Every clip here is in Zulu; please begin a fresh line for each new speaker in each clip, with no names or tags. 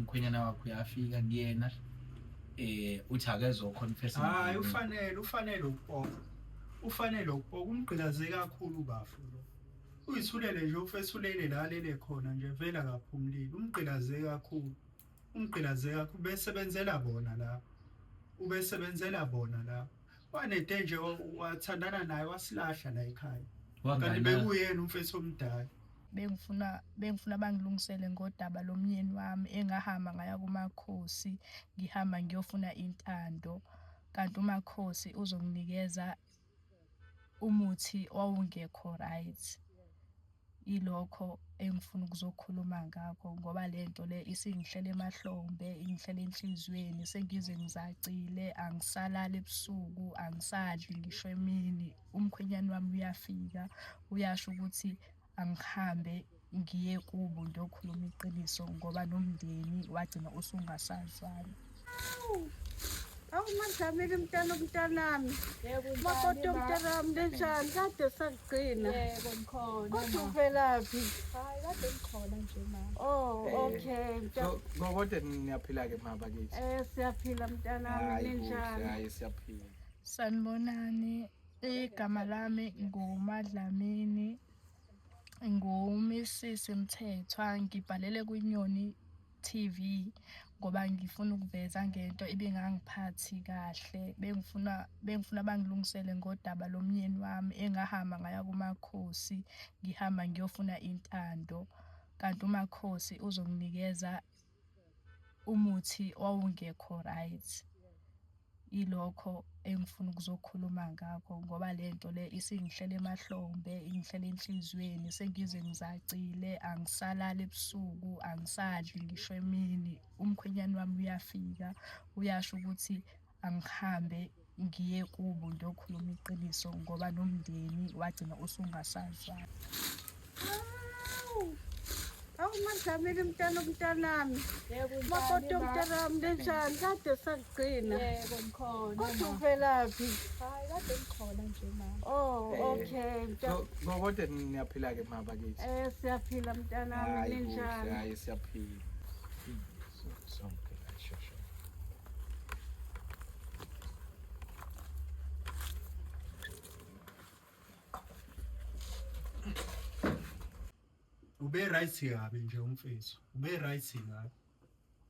umkhwenyana wakho uyafika kuyena uthi akezo confess
hayi ufanele ukupoka umgqilaze kakhulu bafu lo uyithulele nje ufethulele la lele khona nje vela kaphumlile umgqilaze kakhulu ubesebenzela bona la wanede nje wathandana naye wasilahla la ekhaya kanti bekuyena umfethu omdala
bengifuna bangilungisele ngodaba lomnyeni wami engahamba ngaya kumakhosi ngihamba ngiyofuna intando kanti umakhosi uzonginikeza umuthi owawungekho right ilokho engifuna ukuzokhuluma ngakho ngoba lento le isingihlele emahlombe ingihlele enhlizweni sengize ngizacile angisalala ebusuku angisadli ngisho emini umkhwenyana wami uyafika uyasho ukuthi angihambe ngiye kubo ngiyokhuluma iqiniso ngoba nomndeni wagcina usungasazwana.
Awumadlamile umntanami. Yebo makoto umntanami lenjani kade sagcina.
Yebo ngikhona.
Kodwa uvelaphi?
Hayi kade ngikhona nje mama.
Oh okay.
So ngoba niyaphila ke mama bakithi?
Siyaphila mntanami lenjani?
Hayi siyaphila.
Sanibonani. Igama lami nguMadlamini. Ngumisisi Mthethwa ngibhalele kuNyoni TV ngoba ngifuna ukuveza ngento ibingangiphathi kahle bengifuna bangilungisele ngodaba lomnyeni wami engahamba ngaya kumakhosi ngihamba ngiyofuna intando kanti umakhosi uzonginikeza umuthi owawungekho right ilokho engifuna ukuzokhuluma ngakho ngoba lento le isingihlele emahlombe ingihlele enhlizweni sengize ngizacile angisalala ebusuku angisadli ngisho emini umkhwenyana wami uyafika uyasho ukuthi angihambe ngiye kubo ngiyokhuluma iqiniso ngoba nomndeni wagcina usungasazwana.
Awumadlamile umntanami.
Yebo
makoto umntanami lenjani kade sagcina.
Yebo ngikhona.
Kodwa uvelaphi?
Hayi kade ngikhona nje mama.
Oh okay.
So ngoba niyaphila ke mama bakithi?
Siyaphila mntanami lenjani?
Hayi siyaphila. Sonke shosho. Ube right kabi nje umfethu ube right kabi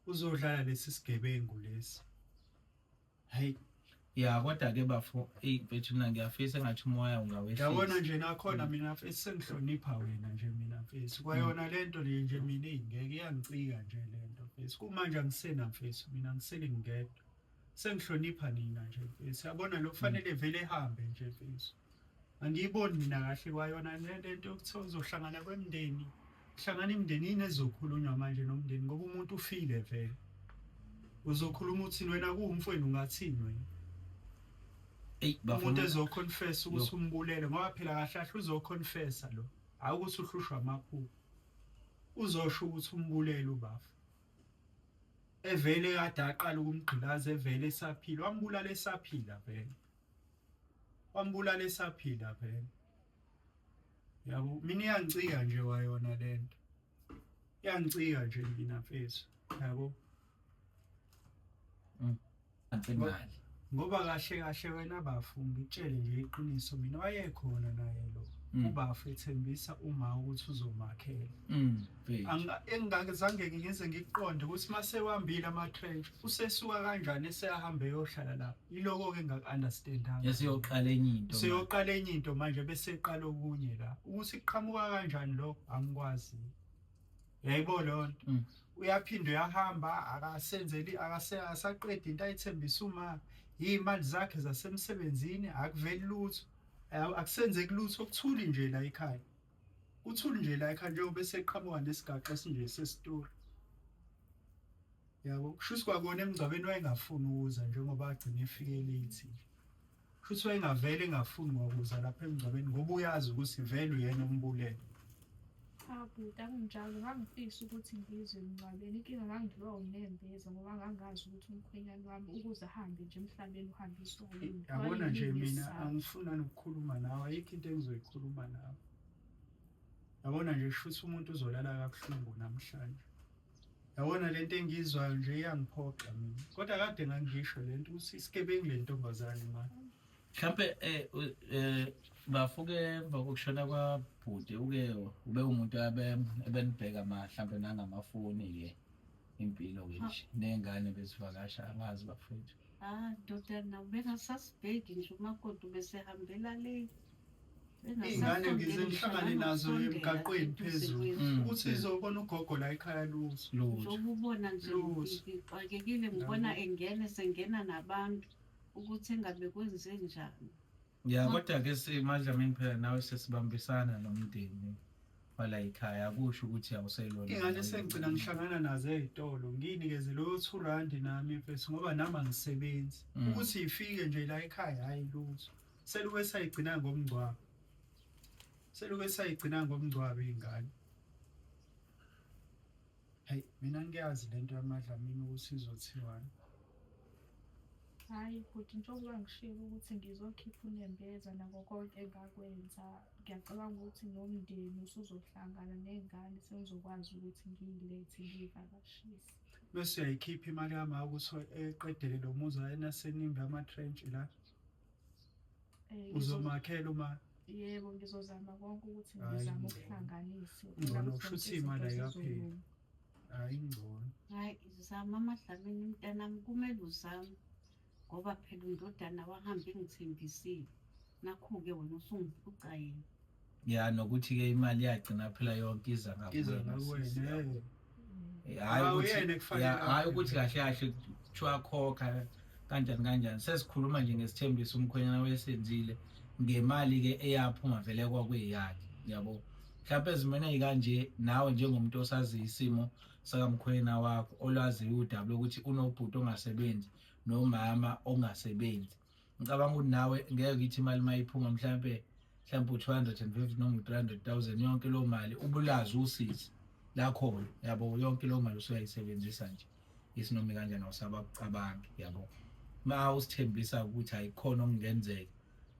uzodlala lesi sigebengu lesi hayi
ya kodwa ke bafo mfethu mina ngiyafisa ngathi umoya ungawehlisa
yabona nje nakhona mina mfethu sengihlonipha wena nje mina mfethu kwayona lento le nje mina ingeke iyangicika nje lento mfethu kumanje angisena mfethu mina ngisele ngedwa sengihlonipha nina nje mfethu yabona lo kufanele vele ehambe nje mfethu angiyiboni mina kahle kwayona lento yokuthi uzohlangana kwemndeni hlangana imndeni inezokhulunywa manje nomndeni ngoba umuntu ufile vele uzokhuluma uthini wena kuumfweni ungathini wena umuntu ezoconfess ukuthi umbulele ngoba phela kahle kahle uzoconfessa lo awukuthi uhlushwa amaphupho uzosho ukuthi umbulele ubafu evele kade aqala ukumgqilaza evele esaphila wambulala esaphila vele yabo mina iyangicika nje wayona lento iyangicika nje mina mfethu yabo
imali
ngoba kahle wena bafu ngitshele nje iqiniso mina wayekhona naye lo ubafu ethembisa uma ukuthi uzomakhela engingazange ngize ngiqonde ukuthi mase wambile ama trench usesuka kanjani eseyahambe yohlala lapha iloko ke engakunderstandanga
yesiyoqala
enye into manje bese eqala okunye la ukuthi iqhamuka kanjani lo angikwazi yayibo lonto uyaphinde uyahamba akasaqeda into ayithembisa uma imali zakhe zasemsebenzini akuveli lutho akusenzeki lutho okuthuli nje la ekhaya uthuli nje la ekhaya njengoba eseqhamuka nesigaxa esinje sesitori yabo kushuthi kwakona emgcabeni wayengafuni ukuza njengoba agcina efike late kushuthi wayengavele engafuni ukuza lapha emgcabeni ngoba uyazi ukuthi vele uyena umbulele
Ngitanginjalo ngangifisa ukuthi ngizwe emngcwabeni inkinga ngangidliwa unembeza ngoba ngangazi ukuthi umkhwenyana wami ukuze ahambe nje emhlabeni uhambiswa yini
yabona nje mina angifuna nokukhuluma nawe ayikho into engizoyikhuluma nawe yabona nje kushuthi umuntu uzolala kabuhlungu namhlanje Yabona lento engizwayo nje iyangiphoqa mina. Kodwa kade ngangisho lento ukuthi isigebengu le ntombazane manje.
Mhlampe bafuke emva kokushona kwabhuti ube umuntu ebenibheka mhlampe nangamafoni ke impilo ke nje nengane bezivakasha angazi bafethu.
Ndoda nawe bengasasibheki nje umakoti ubesehambela le.
Iy'ngane ngize ngihlangane nazo emgaqweni phezulu ukuthi izobona ugogo la ekhaya lutho.
Njengoba ubona nje ngixakekile ngibona sengena nabantu ukuthi engabe kwenze njani.
Ya kodwa ke simadlamini phela nawe sesibambisana nomndeni wala ekhaya akusho ukuthi awuselona.
Iy'ngane sengigcina ngihlangana nazo ey'tolo ngiyinikeze loyo R2 nami mfethu ngoba nami angisebenzi. Ukuthi ifike nje la ekhaya hayi lutho. Seluke sayigcina ngomngcwabo. Iy'ngane. Hayi mina ngiyazi lento yamadlamini ukuthi izothiwani.
Hayi futhi njengoba ngishilo ukuthi ngizokhipha unembeza nako konke engakwenza, ngiyacabanga ukuthi nomndeni usuzohlangana nengane sengizokwazi ukuthi ngiyilethe ngiyivakashise.
Bese uyayikhipha imali yami ukuthi eqedele lo muzi enasenimba ama-trench la. Uzomakhela uma
yebo ngizozama konke ukuthi ngizame ukuhlanganisa.
Ngcono kushuthi imali ayikapheli. Hayi ngcono.
Hayi zama amadlamini mntanami kumele uzame. Ngoba phela undodana wahambe ngithembisile. Nakho-ke wena usungiphuca yena.
Ya nokuthi ke imali yagcina phela yonke iza
ngakuwena.
Hayi ukuthi kahle kahle kuthiwa khokha kanjani sesikhuluma nje ngesithembiso umkhwenyana wesenzile ngemali ke eyaphuma vele kwakweyakhe yabo. Mhlawumbe ezimene ey'kanje nawe njengomuntu osazi isimo sakamkhwenyana wakho olwazi udaba lokuthi unobhuti ongasebenzi nomama ongasebenzi. Ngicabanga ukuthi nawe ngeke ngithi imali mayiphuma mhlawumbe u250 noma u300,000 yonke lo mali ubulazi usizi lakhona yabo yonke lo mali usuyayisebenzisa nje isinoma kanjani awusabacabangi yabo. Ma usithembisa ukuthi ayikhona okungenzeka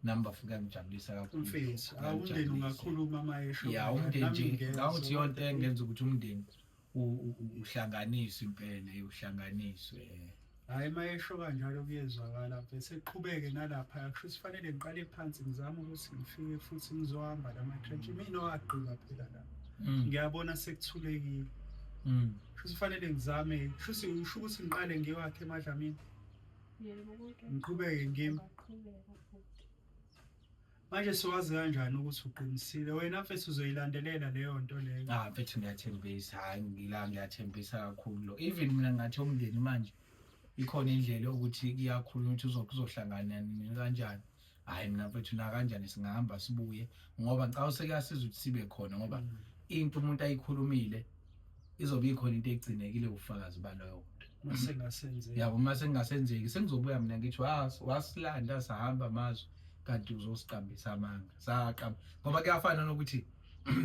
nami bafika ngijabulisa kakhulu.
Mfethu awumndeni ungakhuluma mayesho.
Ya umndeni nje ngawuthi yonke engenza ukuthi umndeni uhlanganiswe impela uhlanganiswe.
Hayi mayesho kanjalo kuyezwakala bese qhubeke nalapha kusho sifanele ngiqale phansi ngizama ukuthi ngifike futhi ngizohamba lama-trench mina owaqhiba phela la. Ngiyabona sekuthulekile. Kusho sifanele ngizame kusho ukuthi ngiqale ngiyowakhe emadlamini.
Yebo konke
ngiqhubeke ngimi. Manje siwazi kanjani ukuthi uqinisile wena mfethu uzoyilandelela leyo nto leyo?
Mfethu ngiyathembisa hayi ngiyathembisa kakhulu. Even mina ngathi umndeni manje ikhona indlela ukuthi iyakhulunywa ukuthi uzohlangana nini kanjani. Hayi mina mfethu na kanjani singahamba sibuye ngoba ngicabanga sekuyasiza ukuthi sibe khona ngoba into umuntu ayikhulumile izobe ikhona into egcinekile ufakazi baloyo muntu.
Mase ngasenzeki.
Yabo mase ngasenzeki sengizobuya mina ngithi wasilanda sahamba amazwe kanti uzosiqambisa amanga. Saqamba ngoba kuyafana nokuthi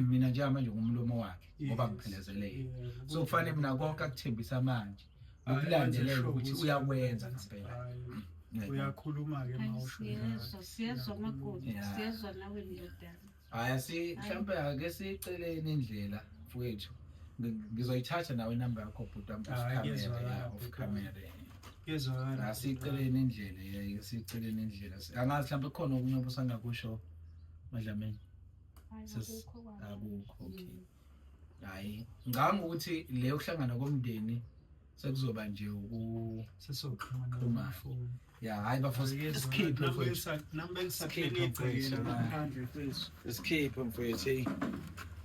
mina nje manje ngumlomo wakhe ngoba ngiphelezele. So kufanele mina konke akuthembisa manje. Ukulandelela ukuthi uyakwenza ngempela.
Uyakhuluma ke mawusho.
Siyezwa makoti, siyezwa nawe ndodana.
Hayi mhlawumbe ake siceleni indlela mfowethu. Ngizoyithatha nawe inamba yakho bhuti off camera.
Yezwakala.
Asiceleni indlela siceleni indlela. Angazi mhlawumbe khona okunye obusanda kusho madlamini. Akukho okay. Hayi ngicabanga ukuthi le ukuhlangana komndeni sekuzoba nje
sesoxhumana namafoni.
Ya hayi bafose skip mfowethu.
Number ngisaqhele igceke ngaphandle kwethu.
Skip mfowethu.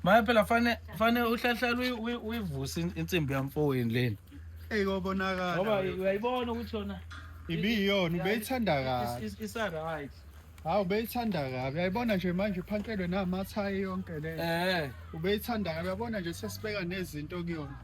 Manje phela fane uhlahlala uyivusa insimbi yamfowini leni.
Eyobonakala.
Ngoba uyayibona ukuthi yona
ibiyona ubeyithanda kabi.
Isa right.
Hawu ubeyithanda kabi. Uyayibona nje manje uphankelwe namathayi yonke le. Ubeyithanda kabi. Uyabona nje sesibeka nezinto kuyona.